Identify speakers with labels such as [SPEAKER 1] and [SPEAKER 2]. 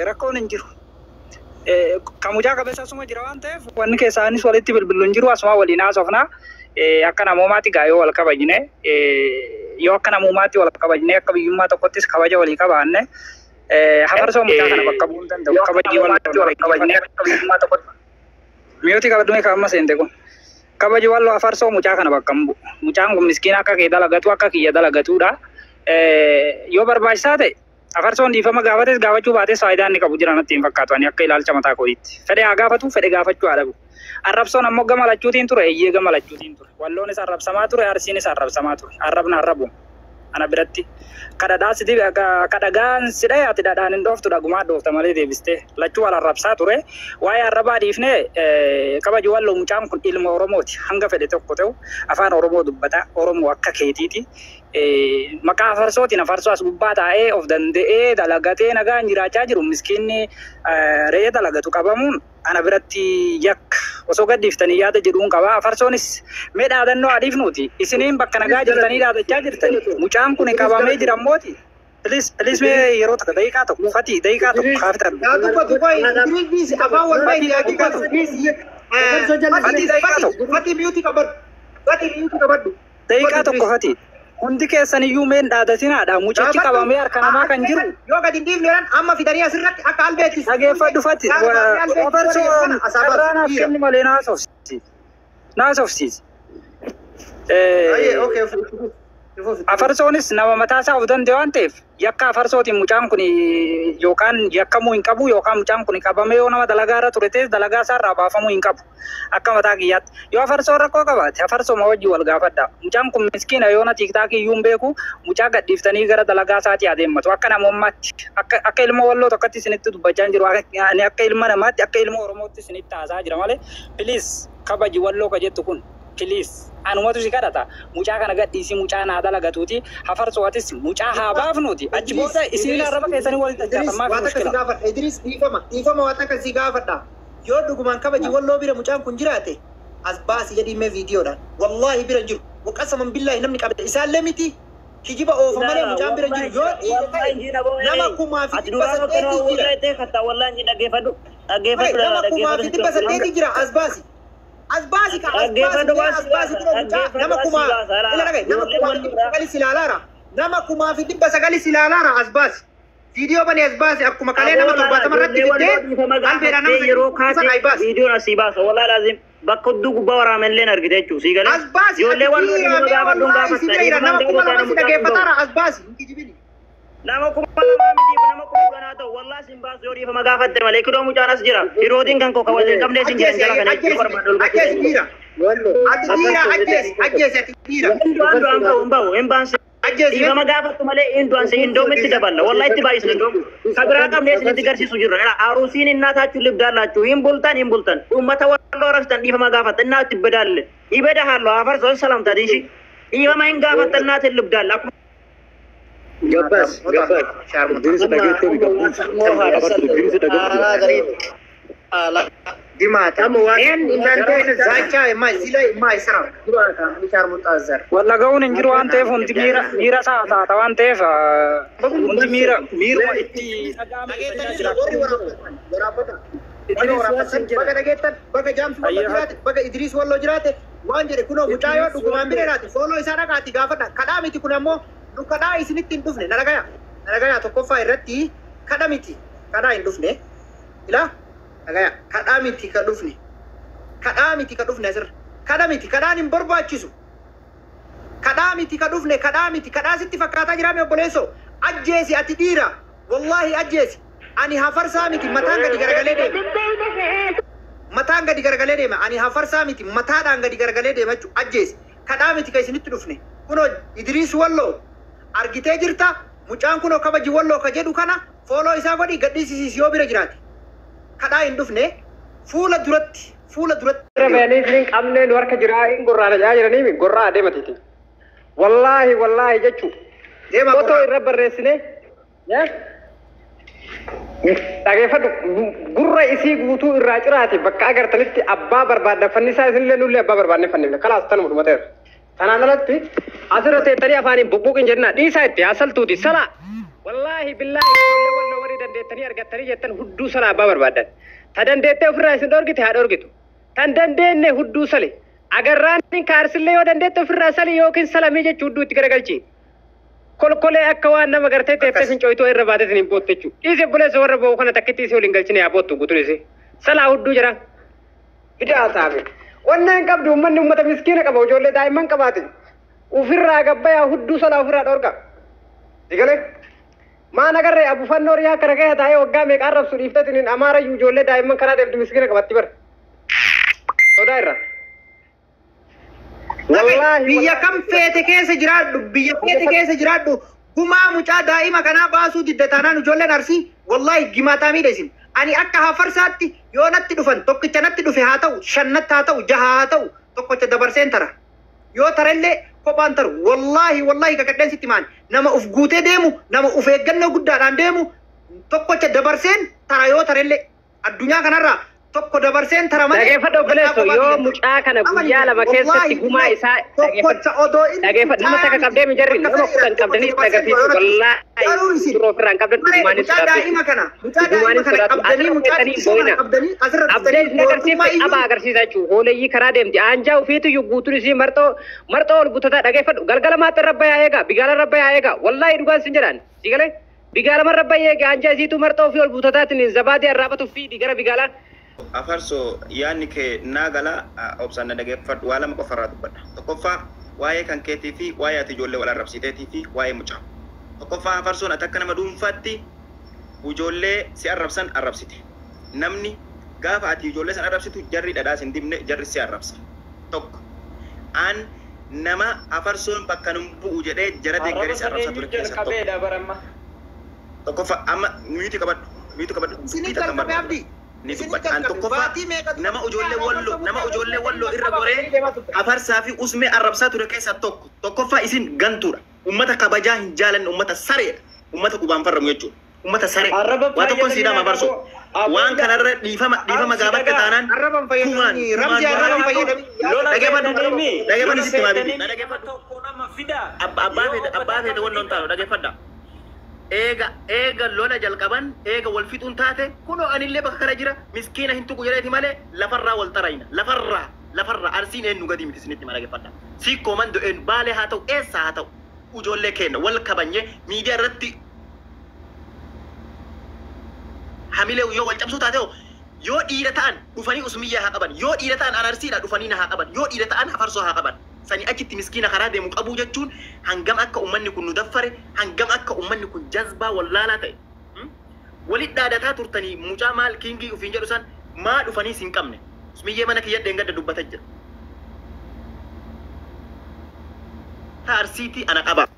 [SPEAKER 1] rakkoon hin jiru. Kamujaa qabeessa asuma jira waan ta'eef wanni keessaanis walitti bilbiluun jiru asuma waliin haasofna. Akka namoomaatti gaa yoo wal kabajne yoo akka namoomaatti wal kabajne akka biyyummaa tokkottis kabaja walii qabaanne hafarsoo mucaa kana bakka bu'uu danda'u kabajii wal kabajne akka biyyummaa tokkotti. Miyooti qabadumee qabama seente kun kabaji wallo hafarsoo mucaa kana bakka bu'u. Mucaan kun miskiina akka kee dalagatu akka kiyya dalagatudha. Yoo barbaachisaa ta'e afarsoon dhiifama gaafates gaafachuu baates faayidaan inni qabu jira natti hin fakkaatu ani akka ilaalcha mataa kootiitti. Fedhe haa gaafatu fedhe gaafachuu haa dhabu. Arrabsoon ammoo gama lachuutiin ture eeyyee gama lachuutiin ture. Walloonis arrabsamaa ture arsiinis arrabsamaa ture. Arrabna arrabu ana biratti. Kadhagaan sidhee ati dhadhaan hin dhooftu dhagumaa dhoofta malee deebistee lachuu wal arrabsaa ture. Waa'ee arrabaa dhiifnee kabaju walloo mucaan kun ilma Oromooti. Hanga fedhe tokko ta'u afaan Oromoo dubbata. Oromoo akka keetiiti. Maqaa afarsootiin afarsoo as gubbaa taa'ee of danda'ee dalagatee nagaan jiraachaa jiru miskiinni re'ee dalagatu qabamuun ana biratti yakka osoo gaddiiftanii yaada jedhuun qaba. Afarsoonis mee dhaadannoo adiifnuuti isiniin bakka nagaa jirtanii dhaadachaa jirtani mucaan kun qabamee jira mooti. Please mee yeroo tokko daqiiqaa tokko fati daqiiqaa tokko kaafitan. Daqiiqaa tokko fati. Hundi keessan iyyuu meen dhaadasinaadha. Mucichi qabamee harka namaa kan jiru.
[SPEAKER 2] Yoo gadi dhiifneedhaan amma fidanii asirratti akka albeetti.
[SPEAKER 1] Dhageeffadhu fati. Afarsoon sararaanaaf kenni malee naasofsiisi. Naasofsiisi. Afarsoonis nama mataasaa of danda'e waan ta'eef yakka afarsootiin mucaan kun yookaan yakkamuu hin qabu yookaan mucaan kun qabamee yoo nama dalagaa irra ture ta'es dalagaa isaa irraa baafamuu hin qabu. Akka mataa kiyyaatti yoo afarsoon rakkoo qabaate afarsooma wajjin wal gaafadha. Mucaan kun miskiina yoo na tiiktaakii iyyuu hin beeku mucaa gadhiiftanii gara dalagaa isaatii adeemmatu akka namummaatti akka ilma walloo tokkotti isinitti dubbachaa jiru ani akka ilma namaatti akka ilma Oromootti isinitti haasaa jira malee please kabaji walloo ka jettu kun please anumatu si kadhata mucaa kana gadhiisii mucaa naa dalagatuuti hafarsootis mucaa haa baafnuuti achi booda isin arraba keessanii walitti ajjaatamaa fi mushkila.
[SPEAKER 2] Idris dhiifama waan akka si gaafadha. Yoo dhugumaan kabaji walloo bira mucaan kun jiraate as baasi jedhimee viidiyoodhaan wallahi bira jiru waqasaman billahi namni qabate isaallee miti kijiba oofa malee mucaan bira jiru yoo nama kumaa fi dhibba saddeetii jira as baasi. Asbasi ka nama kuma silalara nama kuma fi dibba sagali silalara asbasi video bani asbasi akkuma kalee nama torbata marratti fidee albeera nama
[SPEAKER 3] yeroo kaase video nasiba so wallahi lazim bakka dugu bawara mellen argite jechu si gale yolle wallo ni gaba dun gaba sai
[SPEAKER 2] nama kuma nama dhageeffatara asbasi kijibini
[SPEAKER 3] nama kuma nama kuma gana to wallahi simbas yori fa magafatte male kido mu janas jira hirodin kan ko kawale kamne sin jira jala kana ko barbadol
[SPEAKER 2] ajjes dira adira ajjes dira
[SPEAKER 3] ando amba umbaw embanse ajjes fa magafatte male indoan se indometti daballa wallahi tibais ndo kabira kamne sin digarsi sujira era arusin እናታችሁ ልብዳላችሁ ይምቡልታን ኡመታ ወሎ ረፍተን ይፈ magafatte እናት ይበዳል ይበዳሃሉ አፈር ሰላም ታዲሽ ይፈ ማይን ጋፋtte እናት ልብዳል
[SPEAKER 4] Gabas. Idris dhageettee Idris dhageettee.
[SPEAKER 2] Dimata. En indante zacha ma zila ma isra. Dimata michar mutazar.
[SPEAKER 1] Walla gaun hin jiru waan ta'eef hundi miira taata waan ta'eef hundi miiruma itti
[SPEAKER 2] baga dhageettan baga jaamsu jiraate baga Idris wallo jiraate waan jedhe kunoo mucaa yoo dhugumaan bireeraati fooloo isaa dhaqaati gaafadha kadhaa miti kun ammoo kadhaa isinitti hin dhufne nagaya tokkoffaa irratti kadhaa miti kadhaa hin dhufne ila nagaya kadhaa miti ka dhufne asirra kadhaa miti kadhaan hin barbaachisu kadhaa miti ka dhufne kadhaa miti kadhaa sitti fakkaataa jiraame obboleessoo ajjeesi ati dhiira wallahi ajjeesi ani hafarsaa miti mataan gadi garagalee deema ani hafarsaa miti mataadhaan gadi garagalee deema jechuun ajjeesi kadhaa miti ka isinitti dhufne kunoo Idris walloo argitee jirta mucaan kunoo kabaji walloo ka jedhu kana fooloo isaa godhi gadhiisisiis yoo bira jiraate kadhaa hin dhufne fuula duratti
[SPEAKER 5] Rebenis ning qabne nu harka jira in gorraadha jaa jiranii gorraa adeematiti wallahi jechu
[SPEAKER 2] deema
[SPEAKER 5] foto irra barreessine dhageeffadhu gurra isii guutuu irraa ciraate bakka agartanitti abbaa barbaadda fannisaa isinillee nullee abbaa barbaadne fannifne kalaas tanuma dhumateera tanaan alatti asirra teettanii afaaniin bubbuqin jenna dhiisaa itti asaltuuti sala wallahi billahi wallo warri dandeettanii argattanii jettan hudduu sana abbaa barbaadan. Ta dandeettee ofirraa isin dhorgite haa dhorgitu. Tan dandeenne hudduu sale. Agarraan kaarsillee yoo dandeette ofirraa sali yookiin salamii jechuu hudduu itti garagalchi. Kolkolee akka waan nama gartee teessee fincooyitoo irra baatetin hin boottu jechuudha. Dhiise buleessa warra ba'u kana takkitti isii waliin galchine haa boottu guutuun isii. Salaa hudduu jira. Fidaa taa'ame. Wanna hin qabdu uummanni uummata miskiina qaba ijoollee daa'imman qabaate. Ofirraa gabbayaa hudduu salaa ofirraa dhorga. Digalee. Maan agarree abufannoo riyaa kana keessa taa'ee waggaa meeqa arrabsu dhiiftetiin amaarayyuu ijoollee daa'imman kanaa deemtu miskiina qabatti bara. Sodaa irra.
[SPEAKER 2] Biyya kam feete keessa jiraadhu biyya feete keessa jiraadhu gumaa mucaa daa'ima kanaa baasuu didda taanaan ijoolleen arsii wallahi gimaataa miidhesin ani akka hafarsaatti yoo natti dhufan tokkicha natti dhufe haa ta'u shannatti haa ta'u jaha haa ta'u tokkicha dabarseen tara yoo tarellee kophaan taru wallahi kakadheen sitti maan nama uf guutee deemu nama uf eeggannoo guddaadhaan deemu tokkicha dabarseen tara yoo tarellee addunyaa kanarraa tokko dabarseen tara malee
[SPEAKER 5] dhageeffadhu obboleessu yoo mucaa kana guyyaa lama keessatti gumaa isaa dhageeffadhu nama takka qabdee mijarri nama kudhan qabdanii itti agarsiisu wallaahi duroo ofirraa hin qabdan dhugumaanis sodaatu abdee isin agarsiifte aba agarsiisa jechuudha hooleyyii karaa deemti aanjaa ufiitiyyuu guutuun isii marxoo ol guutataa dhageeffadhu galgala maaxxan rabba yaa eegaa bigaala rabba yaa eegaa wallaahi dhugaan sin jedhaan sigalee bigaala rabba eegaa aanjaa isiitu marxoo ofii ol guutataatiin zabaadee arraabatu fiidi gara bigaalaa.
[SPEAKER 6] Afarso yaanni kee naagala obsanna dhageeffadhu waa lama qofarraa dubbadha. Tokkoffaa waa'ee kan keetii fi waa'ee ati ijoollee wal arrabsiteetii fi waa'ee mucaa. Tokkoffaa afarsoon ati akka nama dhuunfaatti ijoollee si arrabsan arrabsite. Namni gaafa ati ijoollee san arrabsitu jarri dhadhaas hin dibne jarri si arrabsa. Tokko an nama afarsoon bakka nun bu'u jedhee jara deeggaree si arrabsa ture keessa tokko. Tokkoffaa amma miyuuti qabadhu.
[SPEAKER 2] Isinii jalqabee abdii.
[SPEAKER 6] Ni dubbatan tokkoffaa nama ijoollee walloo irra goree afarsaa fi usmee arrabsaa ture keessa tokkoffaa isin gantuudha ummata kabajaa hin jaalanne ummata sareedha ummata qubaan farramu jechuudha ummata saree waa tokkoon siidhaama afarsoo waan kanarra dhiifama gaafatte taanaan kumaan dhageeffadhu sitti maabii abbaa feete wannoon taanu dhageeffadha. Eega lola jalqaban eega wal fixuun taate kunoo anillee bakka kana jira miskiina hin tuqu jedheeti malee lafarraa wal tarayna lafarraa arsiin eenyu gadi miti isinitti ma dhageeffadha sikkoo mando eenyu baalee haa ta'u eessaa haa ta'u ijoollee kenna wal kabanye miidiyaa irratti hamilee yoo wal cabsuu taate yoo dhiira ta'an dhufanii usmiyyaa haa qaban yoo dhiira ta'an anarsiidha dhufanii na haa qaban yoo dhiira ta'an afarsoo haa qaban. Sani achitti miskiina karaa deemu qabuu jechuun hangam akka ummanni kun nu daffare hangam akka ummanni kun jazbaa wallaalaa ta'e walit dhaadataa turtanii mucaa maal kiingii ufiin jedhu san maa dhufanii sin qabne usmiyyee mana kiyyadheen gadda dubbata jira taarsiitii ana qaba.